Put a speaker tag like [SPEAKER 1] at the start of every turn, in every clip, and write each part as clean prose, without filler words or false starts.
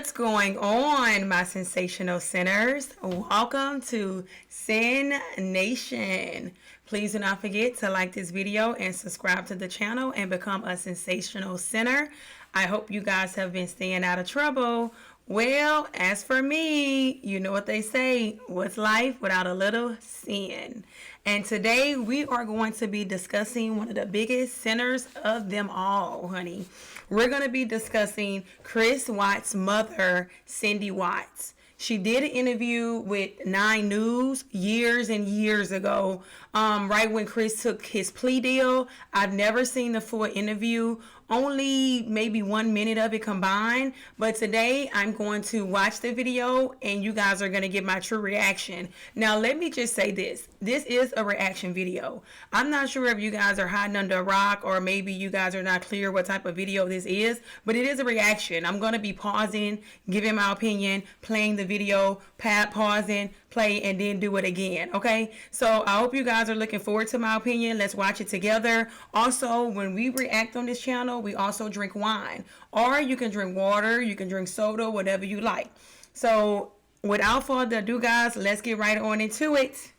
[SPEAKER 1] What's going on, my sensational sinners? Welcome to Sin Nation. Please do not forget to like this video and subscribe to the channel and become a sensational sinner. I hope you guys have been staying out of trouble. Well, as for me, you know what they say, what's life without a little sin? And today we are going to be discussing one of the biggest sinners of them all, honey. We're going to be discussing Chris Watts' mother, Cindy Watts. She did an interview with 9 News years and years ago, right when Chris took his plea deal. I've never seen the full interview, only maybe 1 minute of it combined. But today I'm going to watch the video and you guys are going to get my true reaction. Now, let me just say this. This is a reaction video. I'm not sure if you guys are hiding under a rock or maybe you guys are not clear what type of video this is, but it is a reaction. I'm going to be pausing, giving my opinion, playing the video, pausing, play, and then do it again. Okay, so I hope you guys are looking forward to my opinion. Let's watch it together. Also, when we react on this channel, we also drink wine, or you can drink water, you can drink soda, whatever you like. So without further ado, guys, let's get right on into it.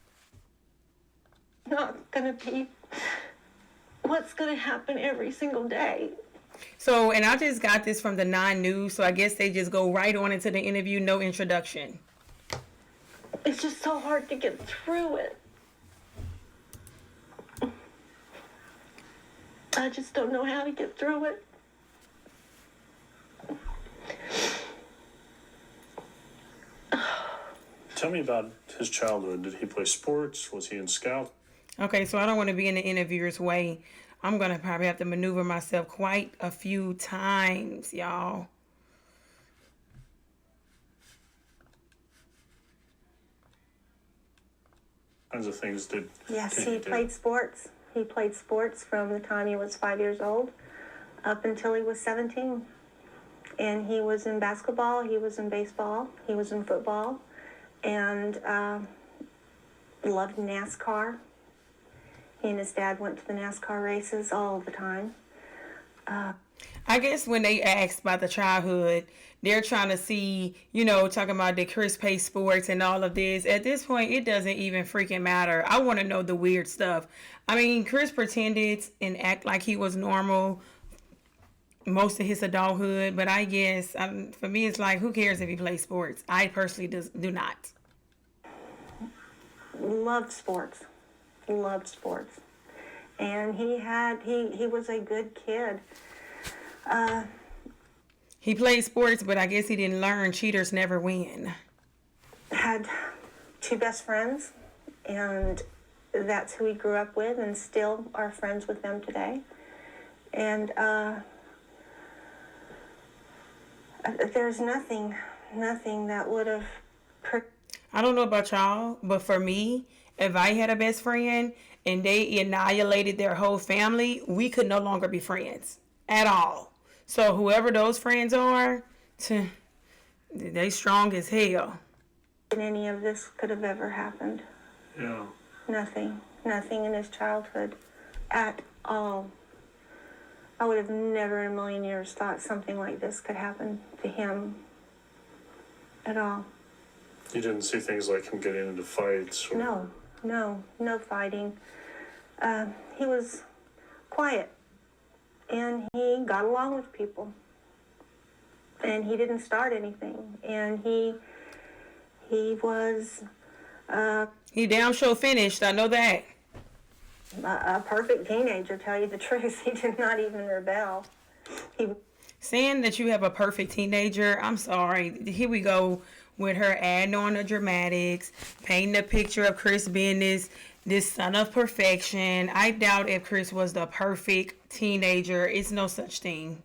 [SPEAKER 2] Not gonna be what's gonna happen every single day.
[SPEAKER 1] So, and I just got this from the 9 News, so I guess they just go right on into the interview, no introduction.
[SPEAKER 2] It's just so hard to get through it. I just don't know how to get through it.
[SPEAKER 3] Tell me about his childhood. Did he play sports? Was he in Scout?
[SPEAKER 1] Okay, so I don't want to be in the interviewer's way. I'm going to probably have to maneuver myself quite a few times, y'all.
[SPEAKER 3] Kinds of things did.
[SPEAKER 2] Yes, he played sports. He played sports from the time he was 5 years old up until he was 17. And he was in basketball, he was in baseball, he was in football, and loved NASCAR. He and his dad went to the NASCAR races all the time.
[SPEAKER 1] I guess when they asked about the childhood, they're trying to see, you know, talking about the Chris play sports and all of this. At this point, it doesn't even freaking matter. I want to know the weird stuff. I mean, Chris pretended and act like he was normal most of his adulthood, but I guess for me, it's like, who cares if he plays sports? I personally do not.
[SPEAKER 2] Loved sports. Loved sports. And he was a good kid.
[SPEAKER 1] He played sports, but I guess he didn't learn cheaters never win.
[SPEAKER 2] Had 2 best friends, and that's who he grew up with, and still are friends with them today. And there's nothing that would have...
[SPEAKER 1] I don't know about y'all, but for me, if I had a best friend and they annihilated their whole family, we could no longer be friends at all. So whoever those friends are, they strong as hell.
[SPEAKER 2] Any of this could have ever happened.
[SPEAKER 3] Yeah.
[SPEAKER 2] Nothing in his childhood at all. I would have never in a million years thought something like this could happen to him at all.
[SPEAKER 3] You didn't see things like him getting into fights? Or...
[SPEAKER 2] No fighting. He was quiet, and he got along with people, and he didn't start anything, and he was...
[SPEAKER 1] he damn sure finished, I know that.
[SPEAKER 2] A perfect teenager, tell you the truth. He did not even rebel.
[SPEAKER 1] Saying that you have a perfect teenager, I'm sorry. Here we go with her adding on the dramatics, painting a picture of Chris being this son of perfection. I doubt if Chris was the perfect teenager. It's no such thing.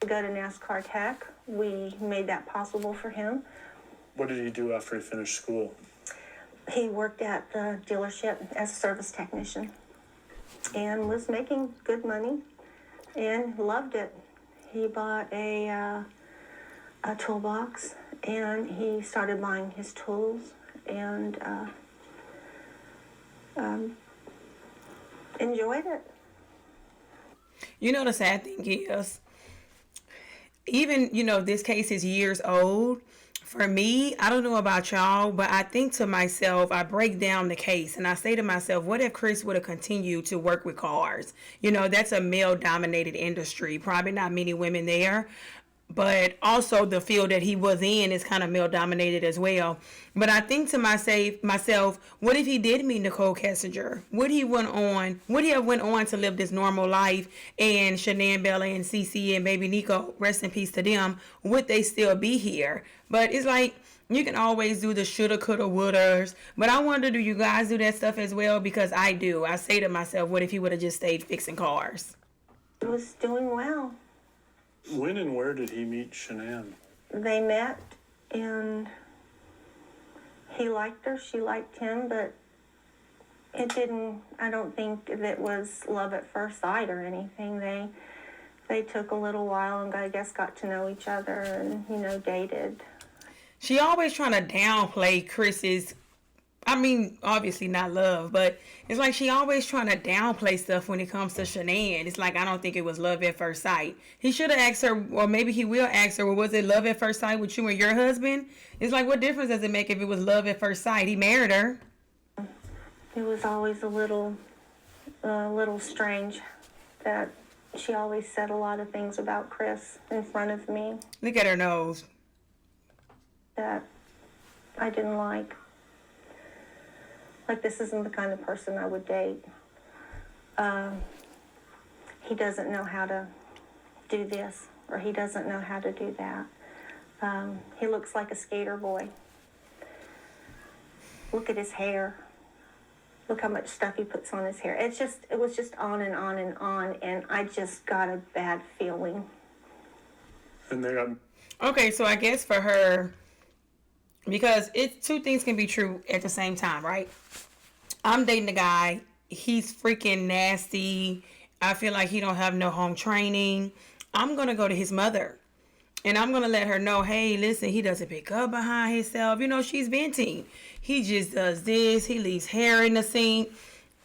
[SPEAKER 2] We go to NASCAR Tech. We made that possible for him.
[SPEAKER 3] What did he do after he finished school?
[SPEAKER 2] He worked at the dealership as a service technician and was making good money and loved it. He bought a toolbox, and he started buying his tools and enjoyed it.
[SPEAKER 1] You know, the sad thing is, even, this case is years old. For me, I don't know about y'all, but I think to myself, I break down the case and I say to myself, what if Chris would have continued to work with cars? That's a male dominated industry. Probably not many women there. But also the field that he was in is kind of male dominated as well. But I think to myself, what if he did meet Nicole Kessinger? Would he have went on to live this normal life? And Shanann, Bella, and Cece and baby Nico, rest in peace to them, would they still be here? But it's like, you can always do the shoulda, coulda, wouldas. But I wonder, do you guys do that stuff as well? Because I do. I say to myself, what if he would have just stayed fixing cars?
[SPEAKER 2] He was doing well.
[SPEAKER 3] When and where did he meet Shanann?
[SPEAKER 2] They met, and he liked her, she liked him, but I don't think it was love at first sight or anything. They took a little while and I guess got to know each other and, dated.
[SPEAKER 1] She always trying to downplay Chris's, obviously not love, but it's like she always trying to downplay stuff when it comes to Shanann. It's like, I don't think it was love at first sight. He should have asked her, or maybe he will ask her, well, was it love at first sight with you and your husband? It's like, what difference does it make if it was love at first sight? He married her.
[SPEAKER 2] It was always a little strange that she always said a lot of things about Chris in front of me
[SPEAKER 1] Look at her nose.
[SPEAKER 2] that I didn't like. Like, this isn't the kind of person I would date. He doesn't know how to do this, or he doesn't know how to do that. He looks like a skater boy. Look at his hair. Look how much stuff he puts on his hair. It was just on and on and on, and I just got a bad feeling.
[SPEAKER 3] And they got...
[SPEAKER 1] Okay, so I guess for her, because two things can be true at the same time, right? I'm dating a guy. He's freaking nasty. I feel like he don't have no home training. I'm going to go to his mother. And I'm going to let her know, hey, listen, he doesn't pick up behind himself. She's venting. He just does this. He leaves hair in the sink.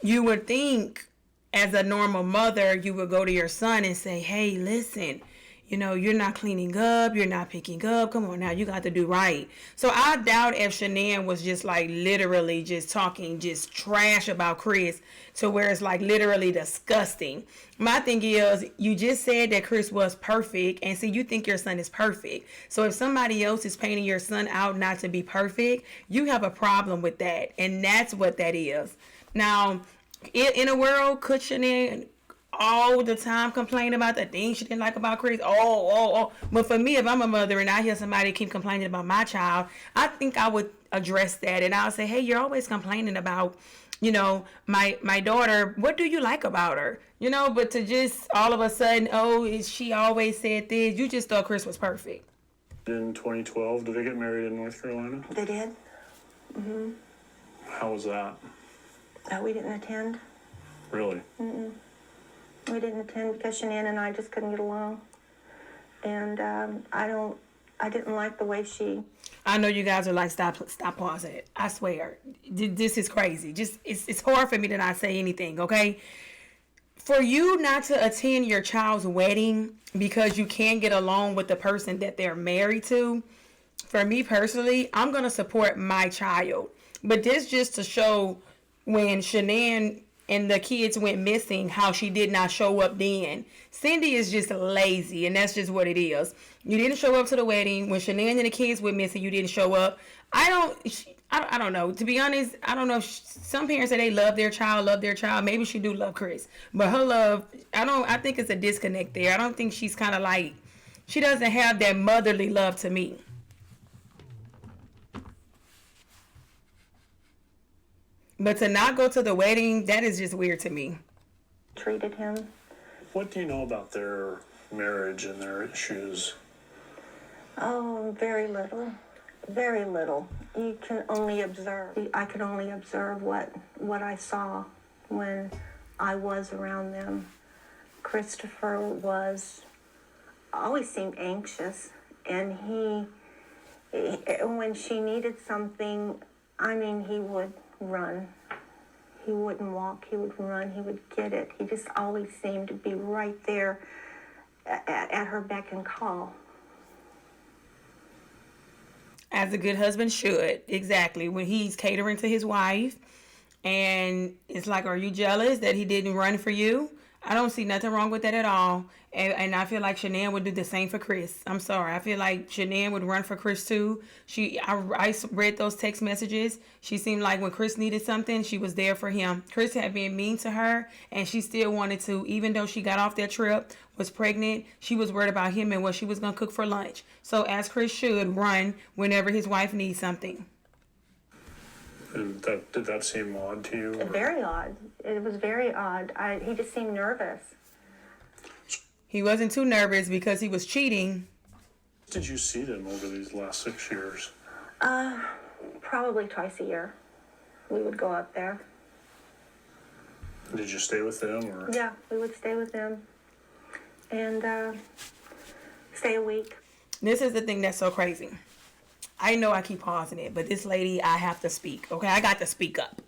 [SPEAKER 1] You would think, as a normal mother, you would go to your son and say, hey, listen, you're not cleaning up. You're not picking up. Come on now, you got to do right. So I doubt if Shanann was just like literally just talking just trash about Chris to where it's like literally disgusting. My thing is, you just said that Chris was perfect, and see, you think your son is perfect. So if somebody else is painting your son out not to be perfect, you have a problem with that, and that's what that is. Now, in a world, could Shanann all the time complain about the things she didn't like about Chris? Oh. But for me, if I'm a mother and I hear somebody keep complaining about my child, I think I would address that, and I'll say, hey, you're always complaining about, my daughter. What do you like about her? But to just all of a sudden, she always said this. You just thought Chris was perfect.
[SPEAKER 3] In 2012, did they get married in North Carolina?
[SPEAKER 2] They did. Mm-hmm.
[SPEAKER 3] How was that?
[SPEAKER 2] We didn't attend.
[SPEAKER 3] Really?
[SPEAKER 2] Mm-mm. We didn't attend because Shanann and I just couldn't get along. And I didn't like the way she...
[SPEAKER 1] I know you guys are like, stop pausing it. I swear. This is crazy. Just, it's hard for me to not say anything, okay? For you not to attend your child's wedding because you can't get along with the person that they're married to, for me personally, I'm going to support my child. But this just to show when Shanann and the kids went missing, how she did not show up then. Cindy is just lazy, and that's just what it is. You didn't show up to the wedding. When Shanann and the kids went missing, you didn't show up. I don't know. To be honest, I don't know. Some parents say they love their child. Maybe she do love Chris. But her love, I think it's a disconnect there. I don't think she's kind of like, she doesn't have that motherly love to me. But to not go to the wedding, that is just weird to me.
[SPEAKER 2] Treated him.
[SPEAKER 3] What do you know about their marriage and their issues?
[SPEAKER 2] Oh, very little. Very little. You can only observe. I could only observe what I saw when I was around them. Christopher always seemed anxious, and he when she needed something, he would run. He wouldn't walk, he would run, he would get it. He just always seemed to be right there at her beck and call.
[SPEAKER 1] As a good husband should. Exactly. When he's catering to his wife, and it's like, are you jealous that he didn't run for you? I don't see nothing wrong with that at all. And I feel like Shanann would do the same for Chris. I'm sorry. I feel like Shanann would run for Chris too. I read those text messages. She seemed like when Chris needed something, she was there for him. Chris had been mean to her, and she still wanted to, even though she got off that trip, was pregnant, she was worried about him and what she was going to cook for lunch. So as Chris should, run whenever his wife needs something.
[SPEAKER 3] And did that seem odd to you?
[SPEAKER 2] Very odd. It was very odd. He just seemed nervous.
[SPEAKER 1] He wasn't too nervous because he was cheating.
[SPEAKER 3] Did you see them over these last 6 years?
[SPEAKER 2] Probably twice a year. We would go up there.
[SPEAKER 3] Did you stay with them, or?
[SPEAKER 2] Yeah, we would stay with them and stay a week.
[SPEAKER 1] This is the thing that's so crazy. I know I keep pausing it, but this lady, I have to speak. Okay, I got to speak up.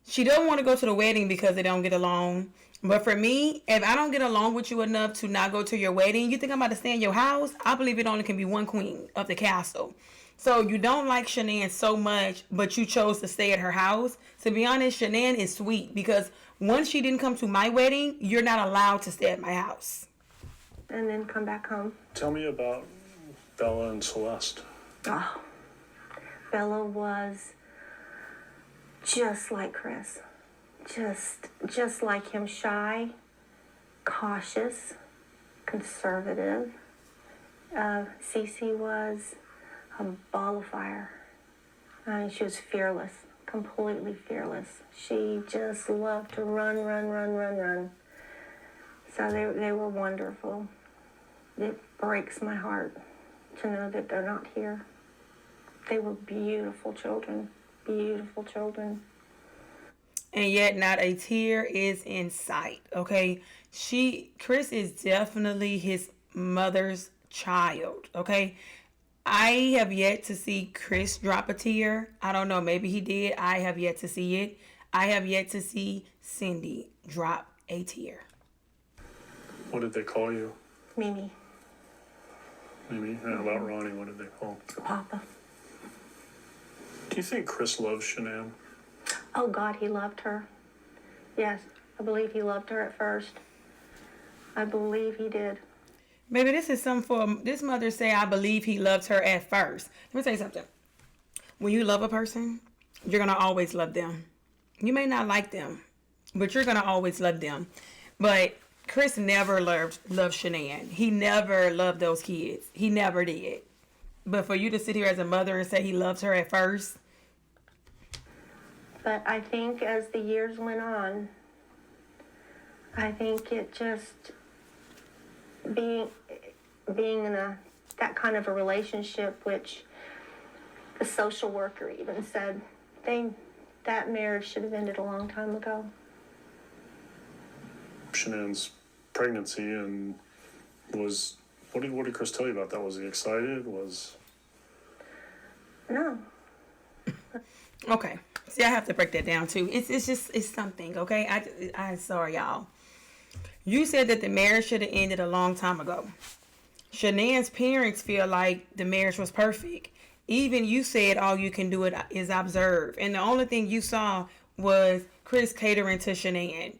[SPEAKER 1] She don't want to go to the wedding because they don't get along. But for me, if I don't get along with you enough to not go to your wedding, you think I'm about to stay in your house? I believe it only can be one queen of the castle. So you don't like Shanann so much, but you chose to stay at her house. To be honest, Shanann is sweet because once she didn't come to my wedding, you're not allowed to stay at my house.
[SPEAKER 2] And then come back home.
[SPEAKER 3] Tell me about Bella and Celeste.
[SPEAKER 2] Oh, Bella was just like Chris. Just like him, shy, cautious, conservative. Cece was a ball of fire. I mean, she was fearless, completely fearless. She just loved to run. So they were wonderful. It breaks my heart to know that they're not here. They were beautiful children, beautiful children.
[SPEAKER 1] And yet not a tear is in sight. Okay, Chris is definitely his mother's child. Okay, I have yet to see Chris drop a tear. I don't know, maybe he did. I have yet to see it. I have yet to see Cindy drop a tear.
[SPEAKER 3] What did they call you?
[SPEAKER 2] Mimi.
[SPEAKER 3] Mimi? And how about Ronnie? What did they call?
[SPEAKER 2] Papa.
[SPEAKER 3] Do you think Chris loves Shanann?
[SPEAKER 2] Oh, God, he loved her. Yes, I believe he loved her at first. I believe he did.
[SPEAKER 1] Maybe this is something for this mother say, I believe he loves her at first. Let me tell you something. When you love a person, you're going to always love them. You may not like them, but you're going to always love them. But Chris never loved Shanann. He never loved those kids. He never did. But for you to sit here as a mother and say he loves her at first.
[SPEAKER 2] But I think as the years went on, I think it just being in that kind of a relationship, which the social worker even said that marriage should have ended a long time ago.
[SPEAKER 3] Shanann's pregnancy and what did Chris tell you about that? Was he excited?
[SPEAKER 2] No.
[SPEAKER 1] Okay. See, I have to break that down too. It's something, okay? I'm sorry, y'all. You said that the marriage should have ended a long time ago. Shanann's parents feel like the marriage was perfect. Even you said all you can do is observe. And the only thing you saw was Chris catering to Shanann.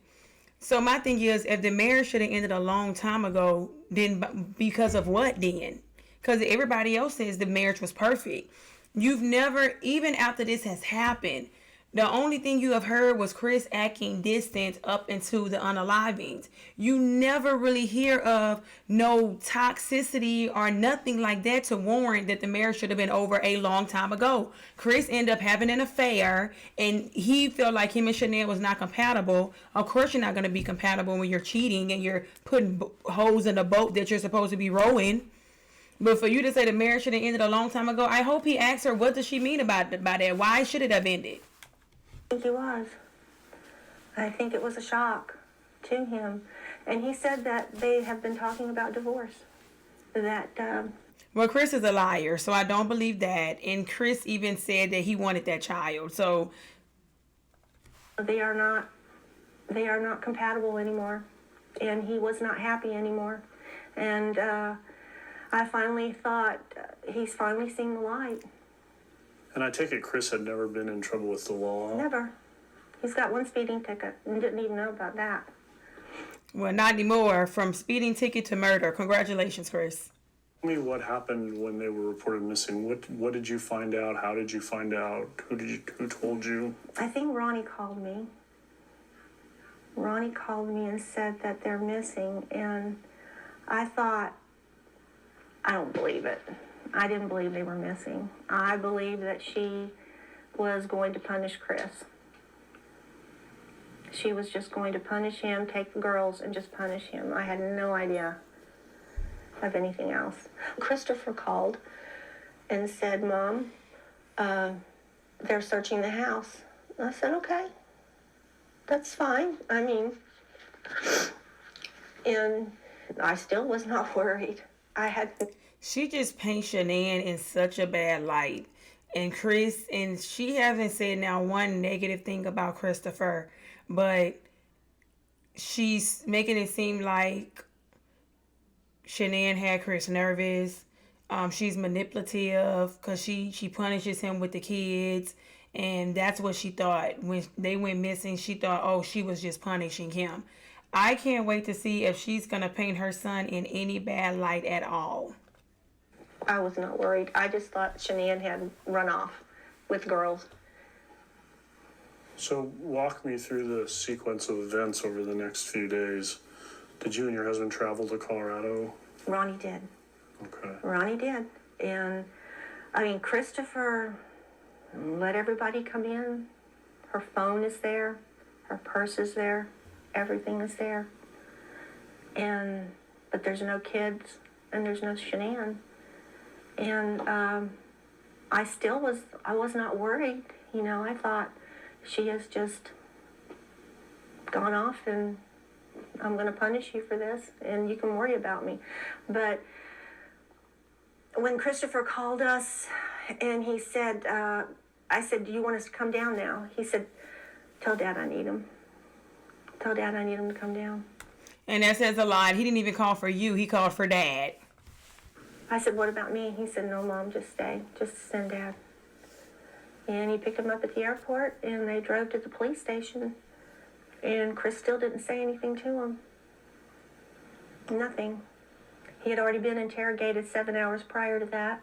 [SPEAKER 1] So my thing is, if the marriage should have ended a long time ago, then because of what then? Because everybody else says the marriage was perfect. You've never, even after this has happened, the only thing you have heard was Chris acting distant up into the unalivings. You never really hear of no toxicity or nothing like that to warrant that the marriage should have been over a long time ago. Chris ended up having an affair and he felt like him and Shanann was not compatible. Of course you're not going to be compatible when you're cheating and you're putting holes in a boat that you're supposed to be rowing. But for you to say the marriage should have ended a long time ago, I hope he asked her, what does she mean about that? Why should it have ended?
[SPEAKER 2] I think he was. I think it was a shock to him. And he said that they have been talking about divorce.
[SPEAKER 1] Well, Chris is a liar, so I don't believe that. And Chris even said that he wanted that child. So
[SPEAKER 2] they are not compatible anymore. And he was not happy anymore. And I finally thought he's finally seen the light.
[SPEAKER 3] And I take it Chris had never been in trouble with the law.
[SPEAKER 2] Never. He's got one speeding ticket and didn't even know about that.
[SPEAKER 1] Well, not anymore. From speeding ticket to murder. Congratulations, Chris.
[SPEAKER 3] Tell me what happened when they were reported missing. What did you find out? How did you find out? Who told you?
[SPEAKER 2] I think Ronnie called me. Ronnie called me and said that they're missing, and I thought, I don't believe it. I didn't believe they were missing. I believed that she was going to punish Chris. She was just going to punish him, take the girls, and just punish him. I had no idea of anything else. Christopher called and said, Mom, they're searching the house. I said, okay, that's fine. I mean, and I still was not worried.
[SPEAKER 1] She just paints Shanann in such a bad light. And Chris, and she hasn't said now one negative thing about Christopher, but she's making it seem like Shanann had Chris nervous. She's manipulative because she punishes him with the kids. And that's what she thought. When they went missing, she thought, oh, she was just punishing him. I can't wait to see if she's going to paint her son in any bad light at all.
[SPEAKER 2] I was not worried. I just thought Shanann had run off with girls.
[SPEAKER 3] So walk me through the sequence of events over the next few days. Did you and your husband travel to Colorado?
[SPEAKER 2] Ronnie did.
[SPEAKER 3] Okay.
[SPEAKER 2] Ronnie did. And, I mean, Christopher let everybody come in. Her phone is there. Her purse is there. Everything is there. But there's no kids and there's no Shanann. And I was not worried. You know, I thought she has just gone off and I'm going to punish you for this and you can worry about me. But when Christopher called us and he said, I said, do you want us to come down now? He said, tell Dad I need him. Tell Dad I need him to come down.
[SPEAKER 1] And that says a lot. He didn't even call for you. He called for Dad.
[SPEAKER 2] I said, what about me? He said, no, Mom, just stay. Just send Dad. And he picked him up at the airport, and they drove to the police station. And Chris still didn't say anything to him. Nothing. He had already been interrogated 7 hours prior to that.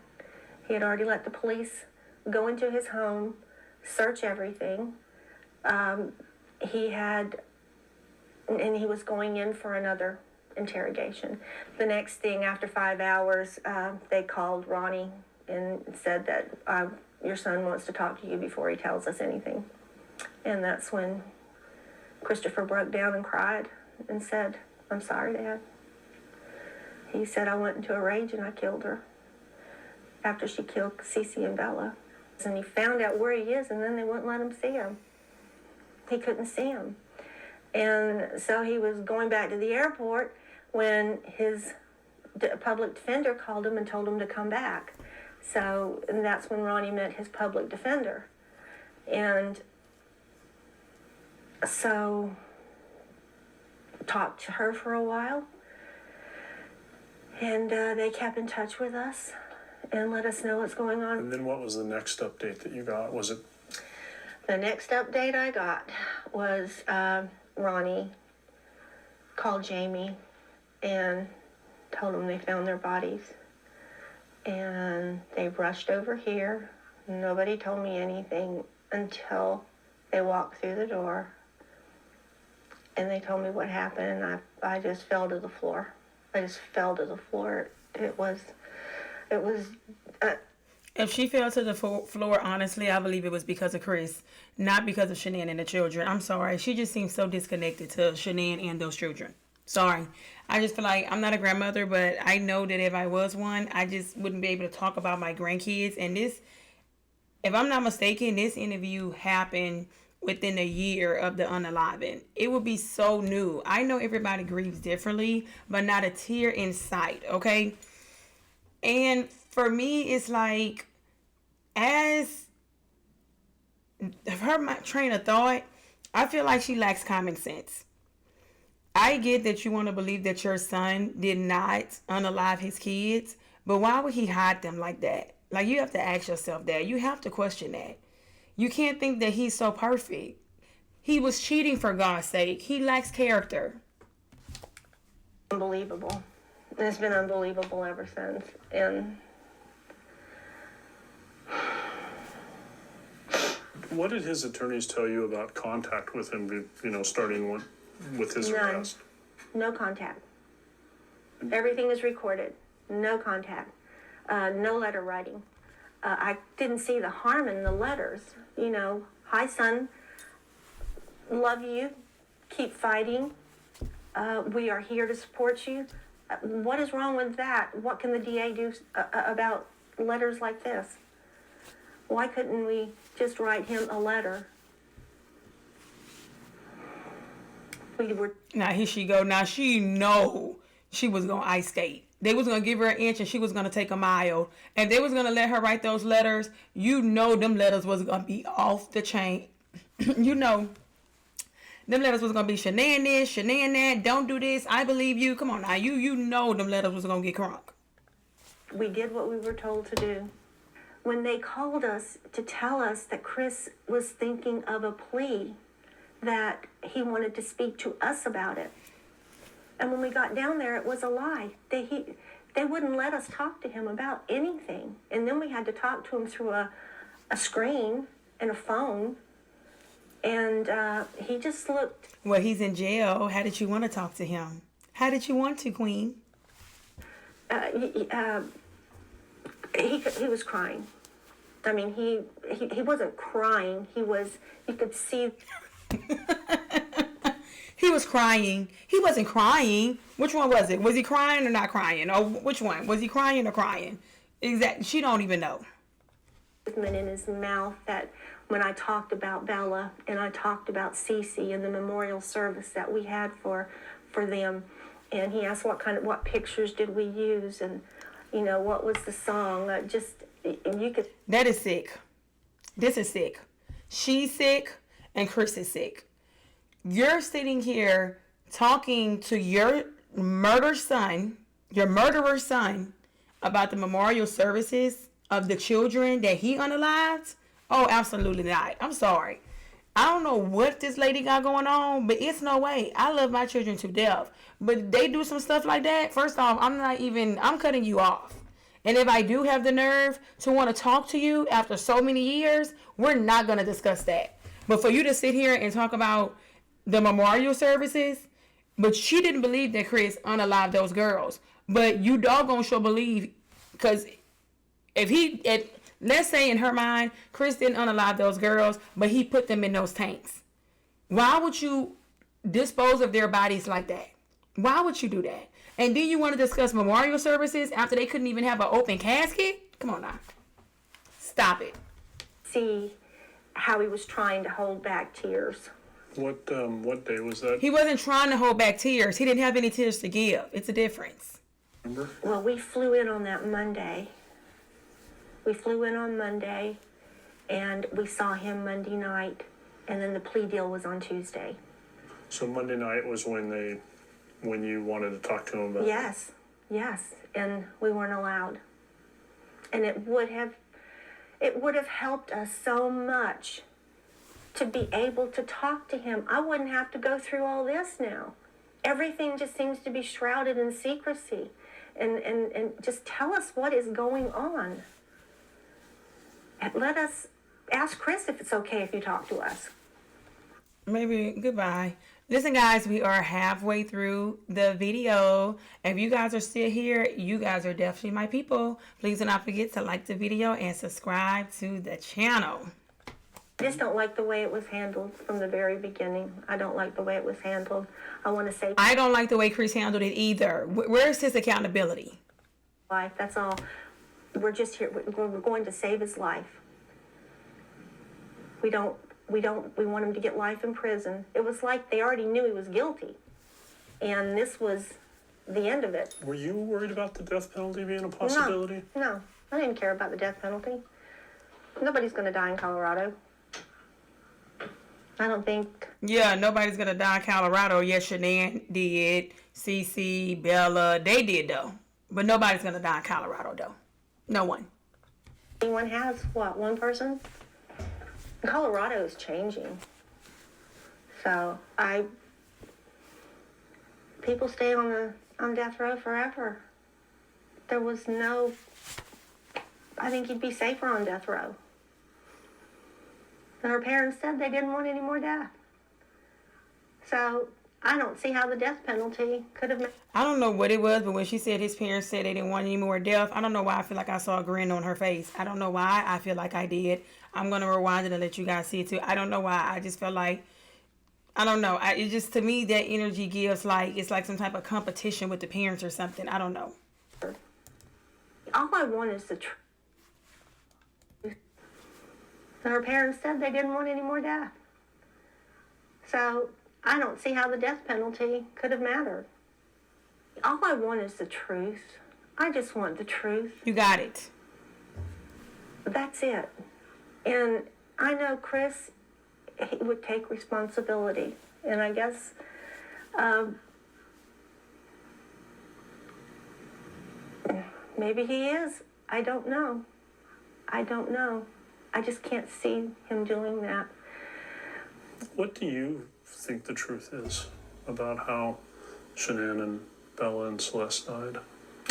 [SPEAKER 2] He had already let the police go into his home, search everything. He was going in for another interrogation. The next thing, after 5 hours, they called Ronnie and said that your son wants to talk to you before he tells us anything. And that's when Christopher broke down and cried and said, I'm sorry, Dad. He said, I went into a rage and I killed her after she killed Cece and Bella. And he found out where he is, and then they wouldn't let him see him. He couldn't see him. And so he was going back to the airport when his public defender called him and told him to come back. And that's when Ronnie met his public defender. And so talked to her for a while. And they kept in touch with us and let us know what's going on.
[SPEAKER 3] And then what was the next update that you got? Was it?
[SPEAKER 2] The next update I got was Ronnie called Jamie and told them they found their bodies. And they rushed over here. Nobody told me anything until they walked through the door. And they told me what happened, and I just fell to the floor. I just fell to the floor. It was.
[SPEAKER 1] If she fell to the floor, honestly, I believe it was because of Chris, not because of Shanann and the children. I'm sorry. She just seems so disconnected to Shanann and those children. Sorry. I just feel like I'm not a grandmother, but I know that if I was one, I just wouldn't be able to talk about my grandkids. And this, if I'm not mistaken, this interview happened within a year of the unaliving. It would be so new. I know everybody grieves differently, but not a tear in sight, okay? And for me, it's like, as her train of thought, I feel like she lacks common sense. I get that you want to believe that your son did not unalive his kids, But why would he hide them like that? Like, you have to ask yourself that. You have to question that. You can't think that he's so perfect. He was cheating, for God's sake. He lacks character.
[SPEAKER 2] Unbelievable. It's been unbelievable ever since. And
[SPEAKER 3] What did his attorneys tell you about contact with him, starting with his
[SPEAKER 2] none.
[SPEAKER 3] arrest?
[SPEAKER 2] No contact. Everything is recorded. No contact. No letter writing. I didn't see the harm in the letters. Hi, son. Love you. Keep fighting. We are here to support you. What is wrong with that? What can the DA do about letters like this? Why couldn't we just write him a letter? We were.
[SPEAKER 1] Now, here she go. Now, she know she was going to ice skate. They was going to give her an inch and she was going to take a mile. And they was going to let her write those letters. Them letters was going to be off the chain. Them letters was going to be Shanann this, Shanann that, don't do this, I believe you. Come on now. Them letters was going to get crunk.
[SPEAKER 2] We did what we were told to do. When they called us to tell us that Chris was thinking of a plea, that he wanted to speak to us about it. And when we got down there, it was a lie. They wouldn't let us talk to him about anything. And then we had to talk to him through a screen and a phone. And he just looked.
[SPEAKER 1] Well, he's in jail. How did you want to talk to him? How did you want to, Queen?
[SPEAKER 2] He was crying. I mean, he wasn't crying. You could see.
[SPEAKER 1] He was crying. He wasn't crying. Which one was it? Was he crying or not crying? Or which one? Was he crying or crying? Exactly. She don't even know.
[SPEAKER 2] In his mouth that when I talked about Bella and I talked about Cece and the memorial service that we had for them, and he asked what pictures did we use, and what was the song? And you could.
[SPEAKER 1] That is sick. This is sick. She's sick and Chris is sick. You're sitting here talking to your murderer's son, about the memorial services of the children that he unalived? Oh, absolutely not. I'm sorry. I don't know what this lady got going on, but it's no way. I love my children to death. But they do some stuff like that. First off, I'm cutting you off. And if I do have the nerve to want to talk to you after so many years, we're not going to discuss that. But for you to sit here and talk about the memorial services, but she didn't believe that Chris unalived those girls. But you doggone sure believe, because let's say in her mind, Chris didn't unalive those girls, but he put them in those tanks. Why would you dispose of their bodies like that? Why would you do that? And then you want to discuss memorial services after they couldn't even have an open casket? Come on now. Stop it.
[SPEAKER 2] See how he was trying to hold back tears.
[SPEAKER 3] What day was that?
[SPEAKER 1] He wasn't trying to hold back tears. He didn't have any tears to give. It's a difference.
[SPEAKER 3] Remember?
[SPEAKER 2] Well, we flew in on that Monday. And we saw him Monday night, and then the plea deal was on Tuesday.
[SPEAKER 3] So Monday night was when you wanted to talk to him about
[SPEAKER 2] Yes, and we weren't allowed. And it would have helped us so much to be able to talk to him. I wouldn't have to go through all this now. Everything just seems to be shrouded in secrecy. And just tell us what is going on. And let us ask Chris if it's okay if you talk to us.
[SPEAKER 1] Maybe. Goodbye. Listen, guys, we are halfway through the video. If you guys are still here, you guys are definitely my people. Please do not forget to like the video and subscribe to the channel.
[SPEAKER 2] I just don't like the way it was handled from the very beginning. I don't like the way it was handled. I want to say
[SPEAKER 1] I don't like the way Chris handled it either. Where's his accountability?
[SPEAKER 2] life. That's all. We're just here. We're going to save his life. We want him to get life in prison. It was like they already knew he was guilty. And this was the end of it.
[SPEAKER 3] Were you worried about the death penalty being a possibility?
[SPEAKER 2] No. I didn't care about the death penalty. Nobody's going to die in Colorado. I don't think.
[SPEAKER 1] Yeah, nobody's going to die in Colorado. Yes, Shanann did. Cece, Bella, they did though. But nobody's gonna die in Colorado, though. No one.
[SPEAKER 2] Anyone has, what, one person? Colorado is changing. So people stay on death row forever. There was no, I think you'd be safer on death row. And her parents said they didn't want any more death. So I don't see how the death penalty could have.
[SPEAKER 1] I don't know what it was, but when she said his parents said they didn't want any more death, I don't know why I feel like I saw a grin on her face. I don't know why I feel like I did. I'm going to rewind it and let you guys see it too. I don't know why. I just felt like, I don't know. It just, to me, that energy gives like, it's like some type of competition with the parents or something. I don't know.
[SPEAKER 2] All I want is the truth. And her parents said they didn't want any more death. So I don't see how the death penalty could have mattered. All I want is the truth. I just want the truth.
[SPEAKER 1] You got it.
[SPEAKER 2] That's it. And I know Chris, he would take responsibility. And I guess maybe he is. I don't know. I don't know. I just can't see him doing that.
[SPEAKER 3] What do you think the truth is about how Shanann and Bella and Celeste died?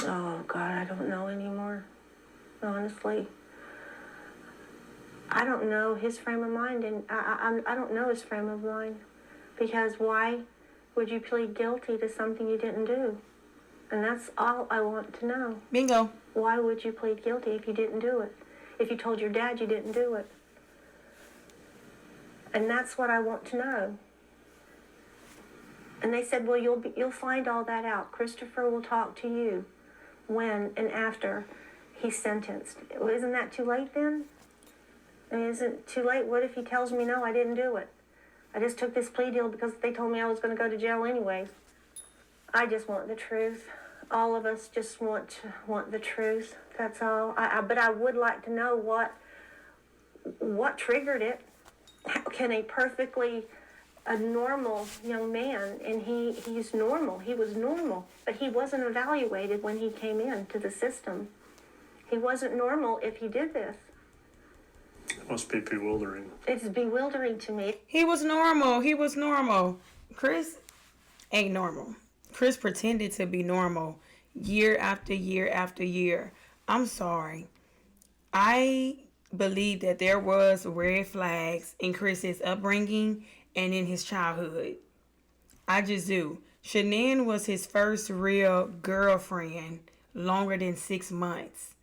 [SPEAKER 2] Oh, God, I don't know anymore. Honestly. I don't know his frame of mind, and I don't know his frame of mind. Because why would you plead guilty to something you didn't do? And that's all I want to know.
[SPEAKER 1] Bingo.
[SPEAKER 2] Why would you plead guilty if you didn't do it? If you told your dad you didn't do it? And that's what I want to know. And they said, well, you'll find all that out. Christopher will talk to you when and after he's sentenced. Well, isn't that too late then? I mean, isn't it too late? What if he tells me, no, I didn't do it? I just took this plea deal because they told me I was going to go to jail anyway. I just want the truth. All of us just want the truth. That's all. But I would like to know what triggered it. How can a normal young man, and he's normal. He was normal, but he wasn't evaluated when he came into the system. He wasn't normal if he did this.
[SPEAKER 3] It must be bewildering.
[SPEAKER 2] It's bewildering to me.
[SPEAKER 1] He was normal. He was normal. Chris ain't normal. Chris pretended to be normal year after year after year. I'm sorry. I believe that there was red flags in Chris's upbringing and in his childhood. I just do. Shanann was his first real girlfriend longer than 6 months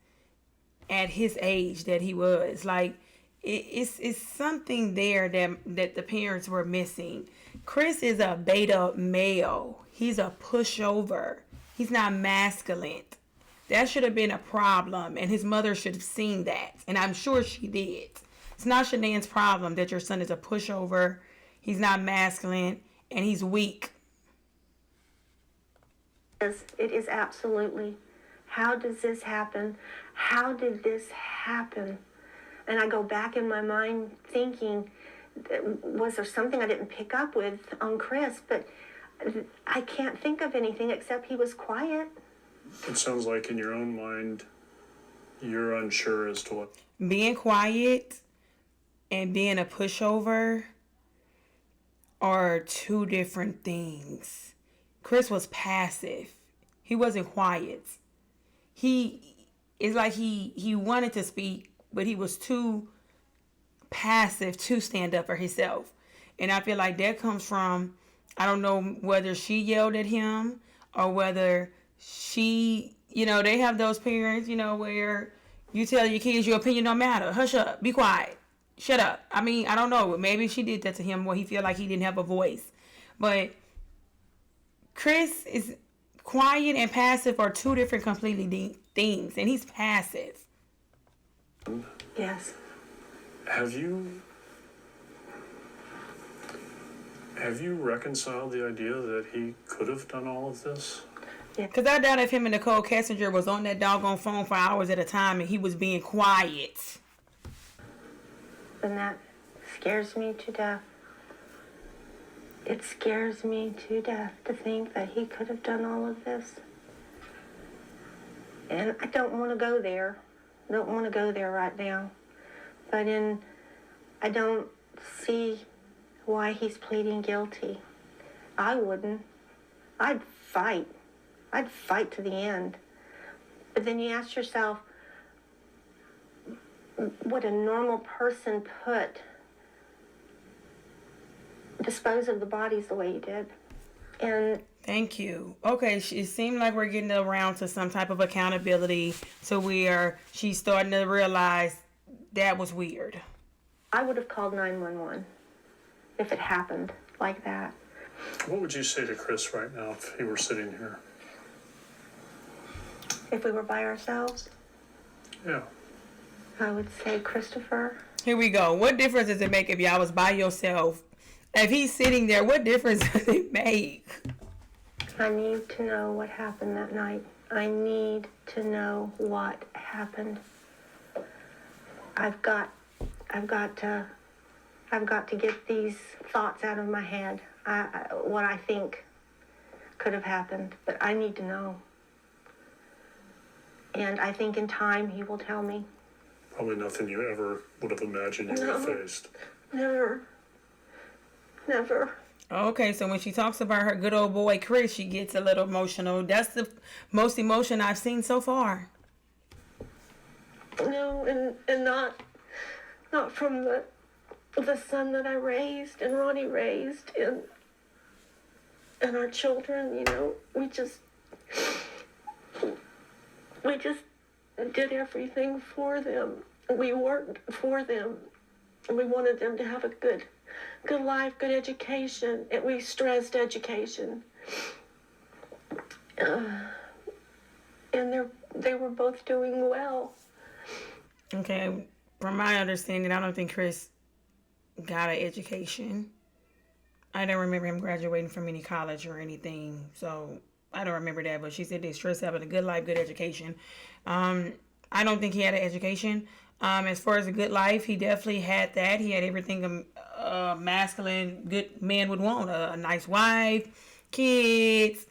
[SPEAKER 1] at his age that he was. Like, it's something there that the parents were missing. Chris is a beta male. He's a pushover. He's not masculine. That should have been a problem, and his mother should have seen that, and I'm sure she did. It's not Shanann's problem that your son is a pushover, he's not masculine, and he's weak.
[SPEAKER 2] It is absolutely. How does this happen? How did this happen? And I go back in my mind thinking, was there something I didn't pick up with on Chris? But I can't think of anything except he was quiet.
[SPEAKER 3] It sounds like in your own mind, you're unsure as to what.
[SPEAKER 1] Being quiet and being a pushover are two different things. Chris was passive. He wasn't quiet. It's like he wanted to speak, but he was too passive to stand up for himself. And I feel like that comes from, I don't know whether she yelled at him or whether she, they have those parents, where you tell your kids your opinion don't matter. Hush up. Be quiet. Shut up. I mean, I don't know. Maybe she did that to him where he feel like he didn't have a voice. But Chris is quiet and passive are two different completely things. And he's passive.
[SPEAKER 2] Yes.
[SPEAKER 3] Have you reconciled the idea that he could have done all of this?
[SPEAKER 1] Because I doubt if him and Nicole Kessinger was on that doggone phone for hours at a time and he was being quiet.
[SPEAKER 2] And that scares me to death. It scares me to death to think that he could have done all of this. And I don't want to go there. Don't want to go there right now. But I don't see why he's pleading guilty. I wouldn't. I'd fight. I'd fight to the end. But then you ask yourself, would a normal person dispose of the bodies the way he did? And
[SPEAKER 1] Thank you. Okay, it seemed like we're getting around to some type of accountability to where she's starting to realize that was weird.
[SPEAKER 2] I would have called 911 if it happened like that.
[SPEAKER 3] What would you say to Chris right now if he were sitting here?
[SPEAKER 2] If we were by ourselves,
[SPEAKER 3] Yeah.
[SPEAKER 2] I would say, Christopher,
[SPEAKER 1] Here we go. What difference does it make if y'all was by yourself? If he's sitting there, what difference does it make?
[SPEAKER 2] I need to know what happened that night. I need to know what happened. I've got to get these thoughts out of my head. What I think could have happened, but I need to know. And I think in time he will tell me.
[SPEAKER 3] Probably nothing you ever would have imagined you would have faced.
[SPEAKER 2] Never.
[SPEAKER 1] Okay, so when she talks about her good old boy Chris, she gets a little emotional. That's the most emotion I've seen so far.
[SPEAKER 2] No, and not from the son that I raised and Ronnie raised and our children. You know, we just did everything for them. We worked for them. We wanted them to have a good life, good education. And we stressed education. And they were both doing well.
[SPEAKER 1] Okay, from my understanding, I don't think Chris got an education. I don't remember him graduating from any college or anything, so I don't remember that. But she said they stress having a good life, good education. I don't think he had an education. As far as a good life, he definitely had that. He had everything a masculine, good man would want. A nice wife, kids,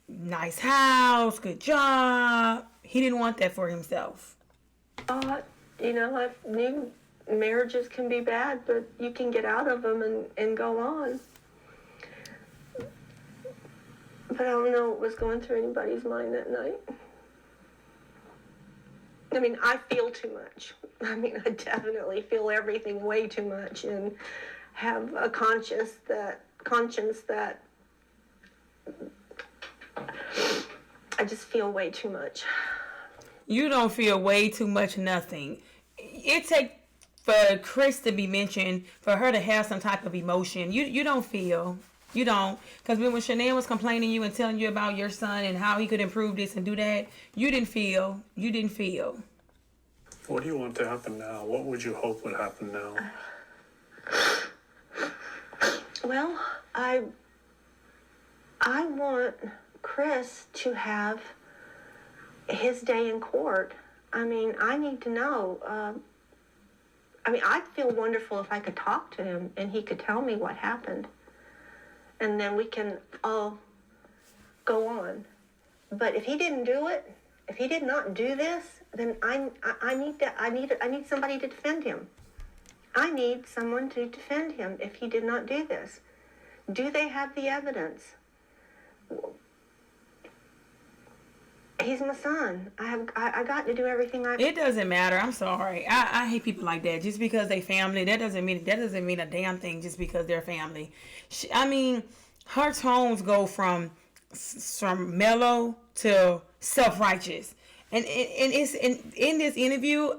[SPEAKER 1] nice house, good job. He didn't want that for himself.
[SPEAKER 2] I knew marriages can be bad, but you can get out of them and go on. But I don't know what was going through anybody's mind that night. I mean, I feel too much. I mean, I definitely feel everything way too much and have a conscience that I just feel way too much.
[SPEAKER 1] You don't feel way too much nothing. It takes for Chris to be mentioned, for her to have some type of emotion. You don't feel. You don't. Because when Shanann was complaining you and telling you about your son and how he could improve this and do that, you didn't feel. You didn't feel.
[SPEAKER 3] What do you want to happen now? What would you hope would happen now?
[SPEAKER 2] Well, I want Chris to have his day in court. I mean, I need to know. I'd feel wonderful if I could talk to him and he could tell me what happened. And then we can all go on. But if he didn't do it, if he did not do this, then I need somebody to defend him. I need someone to defend him if he did not do this. Do they have the evidence? He's my son. I got to do everything I.
[SPEAKER 1] It doesn't matter. I'm sorry. I hate people like that. Just because they family, that doesn't mean a damn thing. Just because they're family. Her tones go from mellow to self-righteous, and it's in this interview.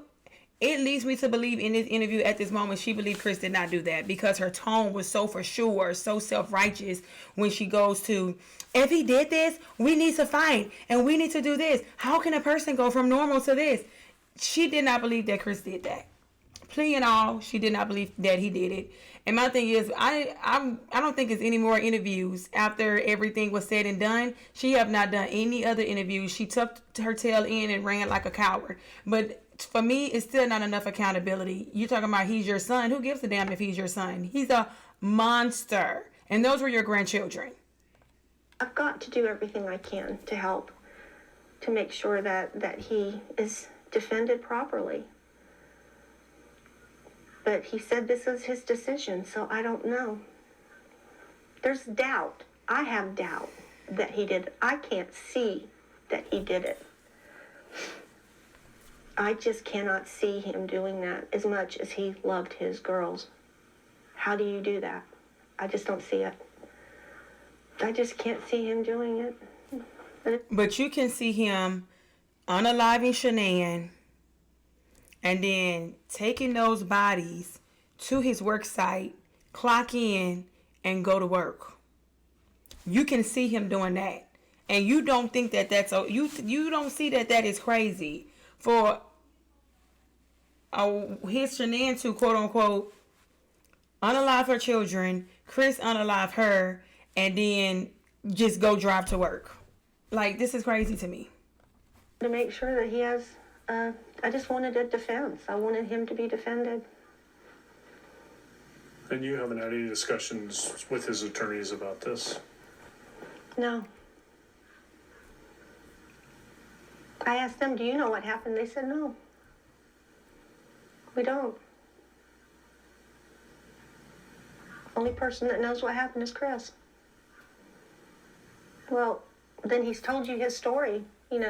[SPEAKER 1] It leads me to believe in this interview at this moment she believed Chris did not do that because her tone was so for sure, so self-righteous when she goes to, if he did this, we need to fight and we need to do this. How can a person go from normal to this? She did not believe that Chris did that. Plea and all, she did not believe that he did it. And my thing is, I don't think it's any more interviews after everything was said and done. She have not done any other interviews. She tucked her tail in and ran like a coward. But for me, it's still not enough accountability. You're talking about he's your son. Who gives a damn if he's your son? He's a monster. And those were your grandchildren.
[SPEAKER 2] I've got to do everything I can to help. to make sure that he is defended properly. But he said this is his decision, so I don't know. There's doubt. I have doubt that he did it. I can't see that he did it. I just cannot see him doing that as much as he loved his girls. How do you do that? I just don't see it. I just can't see him doing it.
[SPEAKER 1] But you can see him unaliving Shanann and then taking those bodies to his work site, clock in, and go to work. You can see him doing that. And you don't think that that's... You don't see that that is crazy for his Shanann to, quote-unquote, unalive her children, Chris unalive her, and then just go drive to work. Like, this is crazy to me.
[SPEAKER 2] To make sure that he has... I just wanted a defense. I wanted him to be defended.
[SPEAKER 3] And you haven't had any discussions with his attorneys about this?
[SPEAKER 2] No. I asked them, do you know what happened? They said no. We don't. Only person that knows what happened is Chris. Well, then he's told you his story, in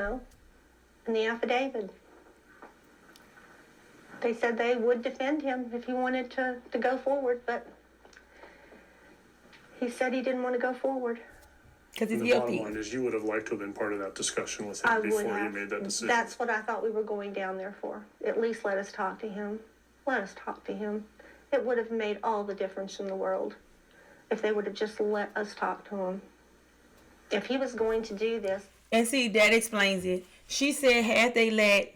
[SPEAKER 2] the affidavit. They said they would defend him if he wanted to go forward, but he said he didn't want to go forward.
[SPEAKER 1] Because he's
[SPEAKER 3] the
[SPEAKER 1] guilty.
[SPEAKER 3] bottom line is you would have liked to have been part of that discussion with him before you made that decision.
[SPEAKER 2] That's what I thought we were going down there for. At least let us talk to him. Let us talk to him. It would have made all the difference in the world if they would have just let us talk to him. If he was going to do this.
[SPEAKER 1] And see, that explains it. She said had they let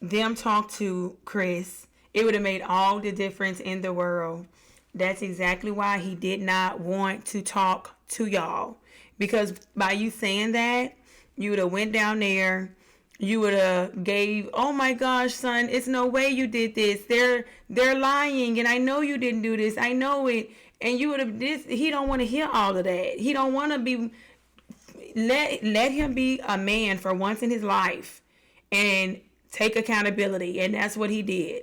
[SPEAKER 1] them talk to Chris, it would have made all the difference in the world. That's exactly why he did not want to talk to y'all. Because by you saying that, you would have went down there, you would have gave, oh my gosh, son, it's no way you did this. They're lying, and I know you didn't do this. I know it. And you would have he don't want to hear all of that. He don't want to be, let him be a man for once in his life and take accountability. And that's what he did.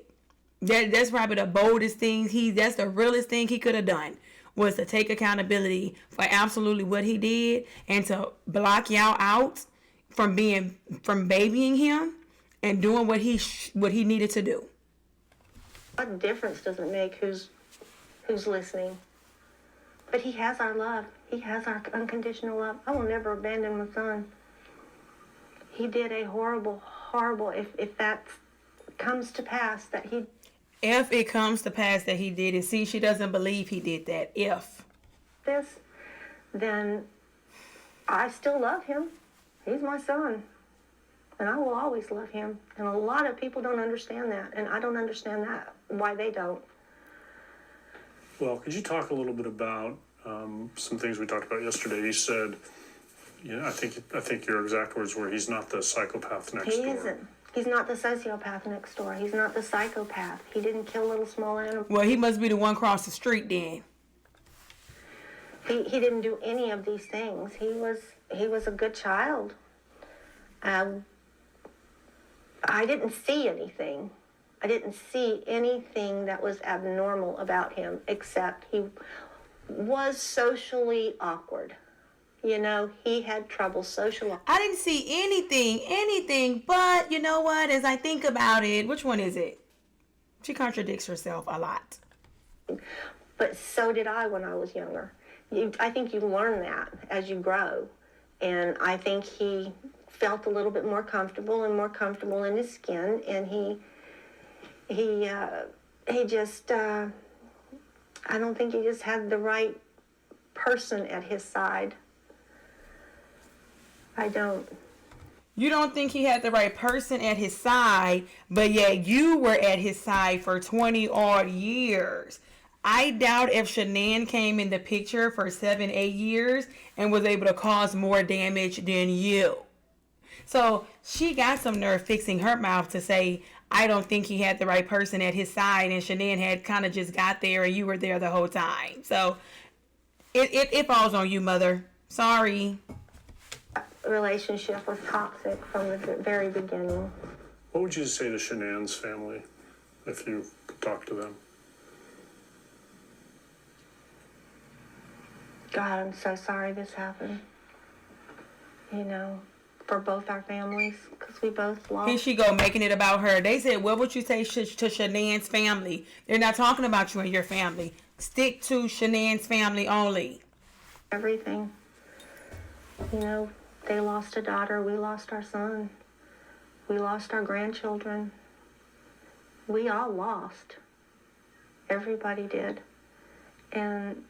[SPEAKER 1] That's probably the boldest thing that's the realest thing he could have done, was to take accountability for absolutely what he did and to block y'all out from babying him and doing what he needed to do.
[SPEAKER 2] What difference does it make who's listening? But he has our love. He has our unconditional love. I will never abandon my son. He did a horrible, if that comes to pass, that he...
[SPEAKER 1] If it comes to pass that he did it, see, she doesn't believe he did that. If.
[SPEAKER 2] Then I still love him. He's my son. And I will always love him. And a lot of people don't understand that. And I don't understand that, why they don't.
[SPEAKER 3] Well, could you talk a little bit about some things we talked about yesterday? You said, I think your exact words were, he's not the psychopath next door.
[SPEAKER 2] He isn't. He's not the sociopath next door. He's not the psychopath. He didn't kill little small animals.
[SPEAKER 1] Well, he must be the one across the street then.
[SPEAKER 2] He didn't do any of these things. He was a good child. I didn't see anything. I didn't see anything that was abnormal about him, except he was socially awkward. He had trouble socializing.
[SPEAKER 1] I didn't see anything, but you know what? As I think about it, which one is it? She contradicts herself a lot.
[SPEAKER 2] But so did I when I was younger. I think you learn that as you grow. And I think he felt a little bit more comfortable in his skin. And he just, I don't think he just had the right person at his side. I don't.
[SPEAKER 1] You don't think he had the right person at his side, but yet you were at his side for 20 odd years. I doubt if Shanann came in the picture for 7-8 years and was able to cause more damage than you. So she got some nerve fixing her mouth to say, I don't think he had the right person at his side, and Shanann had kind of just got there and you were there the whole time. So it falls on you, mother. Sorry.
[SPEAKER 2] relationship was toxic from the very beginning.
[SPEAKER 3] What would you say to Shanann's family if you could talk to them?
[SPEAKER 2] God, I'm so sorry this happened. You know, for both our families, because we both lost.
[SPEAKER 1] Here she go, making it about her. They said, what would you say to Shanann's family? They're not talking about you and your family. Stick to Shanann's family only.
[SPEAKER 2] Everything. You know, they lost a daughter. We lost our son. We lost our grandchildren. We all lost. Everybody did. And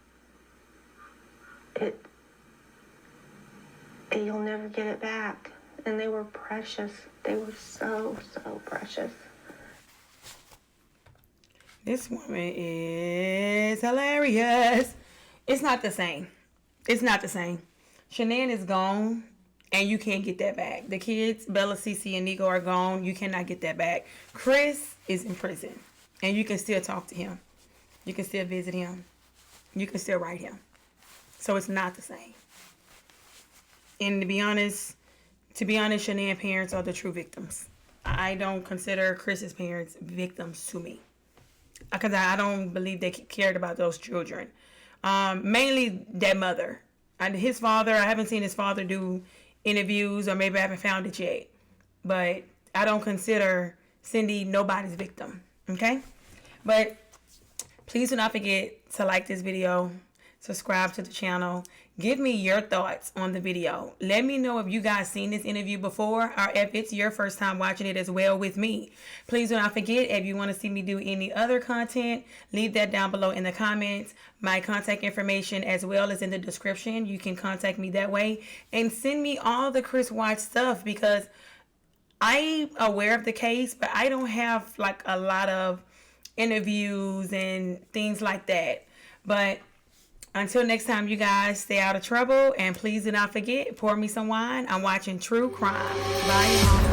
[SPEAKER 2] you'll never get it back. And they were precious. They were so, so precious.
[SPEAKER 1] This woman is hilarious. It's not the same. It's not the same. Shanann is gone, and you can't get that back. The kids, Bella, Cece, and Nico, are gone. You cannot get that back. Chris is in prison, and you can still talk to him. You can still visit him. You can still write him. So it's not the same. And to be honest, Shanann's parents are the true victims. I don't consider Chris's parents victims to me, because I don't believe they cared about those children. Mainly that mother. And his father, I haven't seen his father do interviews, or maybe I haven't found it yet. But I don't consider Cindy nobody's victim. Okay? But please do not forget to like this video, subscribe to the channel. Give me your thoughts on the video. Let me know if you guys seen this interview before, or if it's your first time watching it as well with me. Please do not forget, if you want to see me do any other content, leave that down below in the comments. My contact information as well is in the description. You can contact me that way. And send me all the Chris Watts stuff, because I'm aware of the case, but I don't have like a lot of interviews and things like that. But until next time, you guys, stay out of trouble. And please do not forget, pour me some wine. I'm watching True Crime. Bye, y'all.